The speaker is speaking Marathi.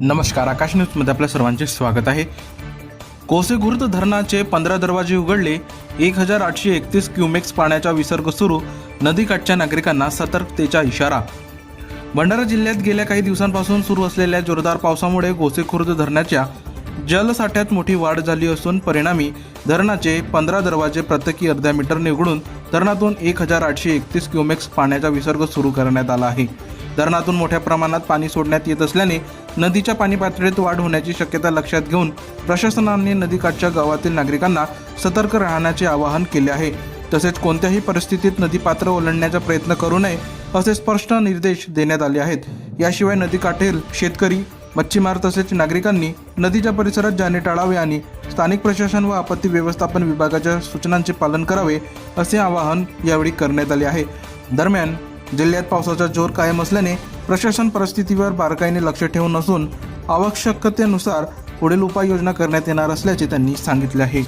नमस्कार, आकाश न्यूजमध्ये आपल्या सर्वांचे स्वागत आहे. कोसेखुर्द धरणाचे 15 दरवाजे उघडले. 1831 क्युमेक्स पाण्याचा विसर्ग सुरू. नदीकाठच्या नागरिकांना सतर्कतेचा इशारा. भंडारा जिल्ह्यात गेल्या काही दिवसांपासून सुरू असलेल्या जोरदार पावसामुळे कोसेखुर्द धरणाच्या जलसाठ्यात मोठी वाढ झाली असून परिणामी धरणाचे 15 दरवाजे प्रत्येकी अर्ध्या मीटरने उघडून धरणातून 1831 क्युमेक्स पाण्याचा विसर्ग सुरू करण्यात आला आहे. धरणातून मोठ्या प्रमाणात पाणी सोडण्यात येत असल्याने नदीच्या पाणी पातळीत वाढ होण्याची शक्यता लक्षात घेऊन प्रशासनाने नदीकाठच्या गावातील नागरिकांना सतर्क राहण्याचे आवाहन केले आहे. तसेच कोणत्याही परिस्थितीत नदीपात्र ओलांडण्याचा प्रयत्न करू नये असे स्पष्ट निर्देश देण्यात आले आहेत. याशिवाय नदीकाठील शेतकरी, मच्छीमार तसेच नागरिकांनी नदीच्या परिसरात जाणे टाळावे आणि स्थानिक प्रशासन व आपत्ती व्यवस्थापन विभागाच्या सूचनांचे पालन करावे असे आवाहन यावेळी करण्यात आले आहे. दरम्यान जिल्ह्यात पावसाचा जोर कायम असल्याने प्रशासन परिस्थितीवर बारकाईने लक्ष ठेवून असून आवश्यकतेनुसार पुढील उपाययोजना करण्यात येणार असल्याचे त्यांनी सांगितले आहे.